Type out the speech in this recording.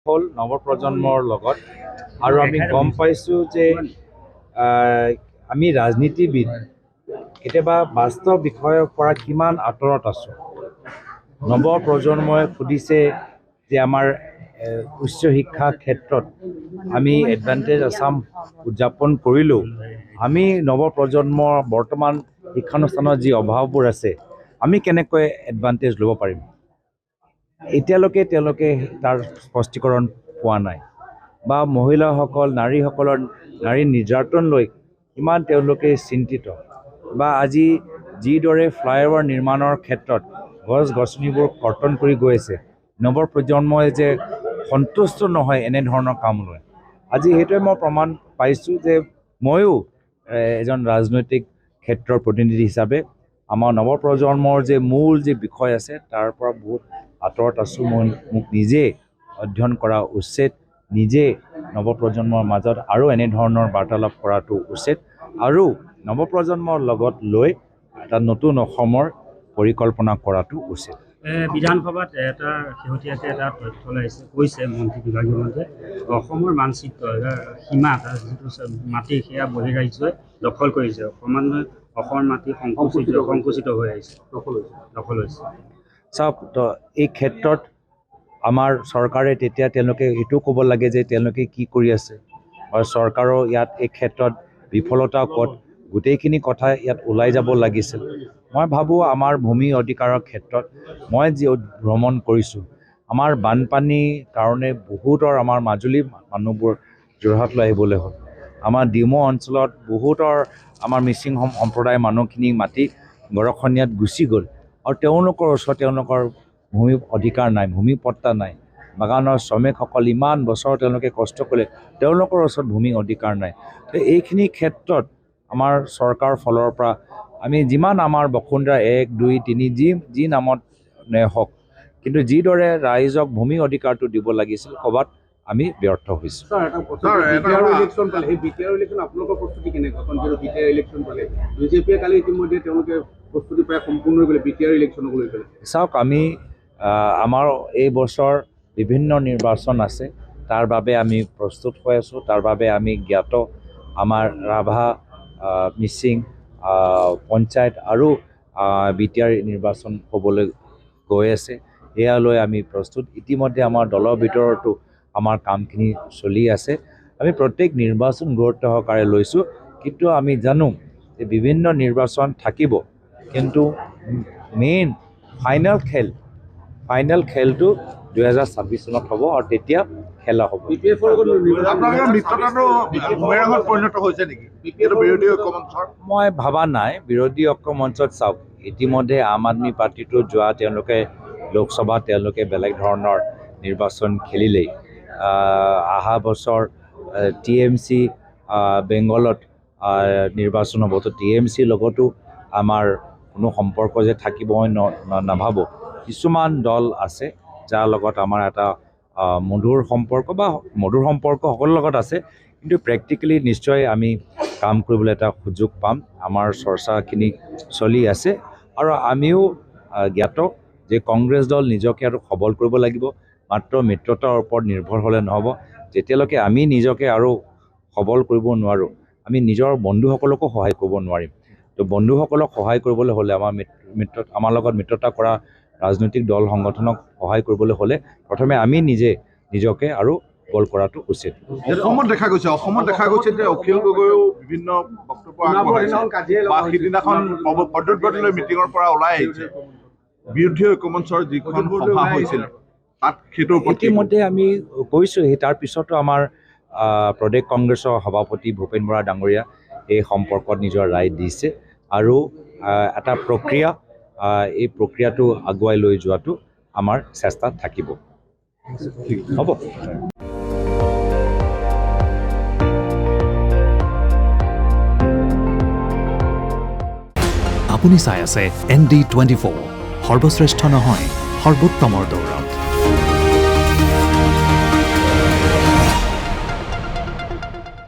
হ'ল নৱপ্ৰজন্মৰ লগত আৰু আমি গম পাইছোঁ যে আমি ৰাজনীতিবিদ কেতিয়াবা বাস্তৱ বিষয়ৰ পৰা কিমান আঁতৰত আছোঁ। নৱপ্ৰজন্মই সুধিছে যে আমাৰ উচ্চ শিক্ষা ক্ষেত্ৰত আমি এডভান্টেজ আছাম উদযাপন কৰিলোঁ, আমি নৱপ্ৰজন্মৰ বৰ্তমান শিক্ষানুষ্ঠানত যি অভাৱবোৰ আছে আমি কেনেকৈ এডভান্টেজ ল'ব পাৰিম। এতিয়ালৈকে তেওঁলোকে তাৰ স্পষ্টীকৰণ পোৱা নাই বা মহিলাসকল নাৰী নিৰ্যাতন লৈ কিমান তেওঁলোকে চিন্তিত বা আজি যিদৰে ফ্লাইঅভাৰ নিৰ্মাণৰ ক্ষেত্ৰত গছ গছনিবোৰ কৰ্তন কৰি গৈ আছে, নৱপ্ৰজন্মই যে সন্তুষ্ট নহয় এনেধৰণৰ কাম লৈ। আজি সেইটোৱে মই প্ৰমাণ পাইছোঁ যে ময়ো এজন ৰাজনৈতিক ক্ষেত্ৰৰ প্ৰতিনিধি হিচাপে আমাৰ নৱপ্ৰজন্মৰ যে মূল যে বিষয় আছে তাৰ পৰা বহুত আঁতৰত আছোঁ। মোক নিজে অধ্যয়ন কৰা উচিত, নিজে নৱপ্ৰজন্মৰ মাজত আৰু এনেধৰণৰ বাৰ্তালাপ কৰাটো উচিত আৰু নৱপ্ৰজন্মৰ লগত লৈ এটা নতুন অসমৰ পৰিকল্পনা কৰাটো উচিত। বিধানসভাত এটা শেহতীয়াকৈ এটা তথ্য ওলাইছে, কৈছে মন্ত্ৰী বিভাগীয় মন্ত্ৰীয়ে অসমৰ মানচিত্ৰ সীমা যিটো মাটি সেয়া বহিৰাজ্যই দখল কৰিছে, ক্ৰমান্বয়ে অসমৰ মাটি সংকুচিত হৈ আহিছে, দখল হৈছে। চাওক, এই ক্ষেত্ৰত আমাৰ চৰকাৰে তেতিয়া তেওঁলোকে এইটো ক'ব লাগে যে তেওঁলোকে কি কৰি আছে আৰু চৰকাৰৰ ইয়াত এই ক্ষেত্ৰত বিফলতা ক'ত, গোটেইখিনি কথা ইয়াত ওলাই যাব লাগিছিল। মই ভাবোঁ আমাৰ ভূমি অধিকাৰৰ ক্ষেত্ৰত মই যি ভ্ৰমণ কৰিছোঁ, আমাৰ বানপানীৰ কাৰণে বহুতৰ আমাৰ মাজুলী মানুহবোৰ যোৰহাটলৈ আহিবলৈ হ'ল, আমাৰ ডিমৌ অঞ্চলত বহুতৰ আমাৰ মিচিং সম্প্ৰদায়ৰ মানুহখিনি মাটি গৰাখহনীয়াত গুচি গ'ল আৰু তেওঁলোকৰ ওচৰত তেওঁলোকৰ ভূমি অধিকাৰ নাই, ভূমি পট্টা নাই। বাগানৰ শ্ৰমিকসকল ইমান বছৰ তেওঁলোকে কষ্ট কৰিলে, তেওঁলোকৰ ওচৰত ভূমি অধিকাৰ নাই। তো এইখিনি ক্ষেত্ৰত আমাৰ চৰকাৰৰ ফালৰ পৰা আমি যিমান আমাৰ বসুন্ধৰা 1, 2, 3 যি নামত হওক, কিন্তু যিদৰে ৰাইজক ভূমি অধিকাৰটো দিব লাগিছিল ক'ৰবাত আমি ব্যৰ্থ হৈছোঁ। চাওক, আমি আমাৰ এই বছৰ বিভিন্ন নিৰ্বাচন আছে, তাৰ বাবে আমি প্ৰস্তুত হৈ আছোঁ। তাৰ বাবে আমি জ্ঞাত আমাৰ ৰাভা, মিচিং পঞ্চায়ত আৰু BTR নিৰ্বাচন হ'বলৈ গৈ আছে, এয়া লৈ আমি প্ৰস্তুত। ইতিমধ্যে আমাৰ দলৰ ভিতৰতো আমাৰ কামখিনি চলি আছে। আমি প্ৰত্যেক নিৰ্বাচন গুৰুত্ব সহকাৰে লৈছোঁ, কিন্তু আমি জানো যে বিভিন্ন নিৰ্বাচন থাকিব, কিন্তু মেইন ফাইনেল খেলটো 2026 চনত হ'ব আৰু তেতিয়া খেলা হ'ব। মই ভাবা নাই বিৰোধী ঐক্য মঞ্চত। চাওক, ইতিমধ্যে আম আদমি পাৰ্টিটো যোৱা তেওঁলোকে লোকসভা তেওঁলোকে বেলেগ ধৰণৰ নিৰ্বাচন খেলিলেই। অহা বছৰ TMC বেংগলত নিৰ্বাচন হ'ব, তো TMCৰ লগতো আমাৰ কোনো সম্পৰ্ক যে থাকিব মই নাভাবোঁ। কিছুমান দল আছে যাৰ লগত আমাৰ এটা মধুৰ সম্পৰ্ক সকলোৰ লগত আছে, কিন্তু প্ৰেক্টিকেলি নিশ্চয় আমি কাম কৰিবলৈ এটা সুযোগ পাম। আমাৰ চৰ্চাখিনি চলি আছে আৰু আমিও জ্ঞাত যে কংগ্ৰেছ দল নিজকে আৰু সবল কৰিব লাগিব, মাত্ৰ মিত্ৰতাৰ ওপৰত নিৰ্ভৰ হ'লে নহ'ব। যেতিয়ালৈকে আমি নিজকে আৰু সবল কৰিব নোৱাৰোঁ, আমি নিজৰ বন্ধুসকলকো সহায় কৰিব নোৱাৰিম। তো বন্ধুসকলক সহায় কৰিবলৈ হ'লে আমাৰ লগত মিত্ৰতা কৰা ৰাজনৈতিক দল সংগঠনক সহায় কৰিবলৈ হ'লে প্ৰথমে আমি নিজকে আৰু বল কৰাটো উচিত। অসমত দেখা গৈছে যে অখিল গগৈও বিভিন্ন বক্তব্য আগবঢ়াইছে বা সিদিনাখন পদোন্নতিলৈ মিটিঙৰ পৰা ওলাই আহিছে। বিৰোধী ঐক্যমঞ্চৰ যিখন সভা হৈছিল তাত সেইটো ইতিমধ্যে আমি কৈছোঁ। তাৰ পিছতো আমাৰ প্ৰদেশ কংগ্ৰেছৰ সভাপতি ভূপেন বৰা ডাঙৰীয়া এই সম্পৰ্কত নিজৰ ৰায় দিছে আৰু এটা প্ৰক্ৰিয়া, এই প্ৰক্ৰিয়াটো আগুৱাই লৈ যোৱাটো আমাৰ চেষ্টাত থাকিব। হ'ব। আপুনি চাই আছে ND24, সৰ্বশ্ৰেষ্ঠ নহয় সৰ্বোত্তমৰ দৌৰ।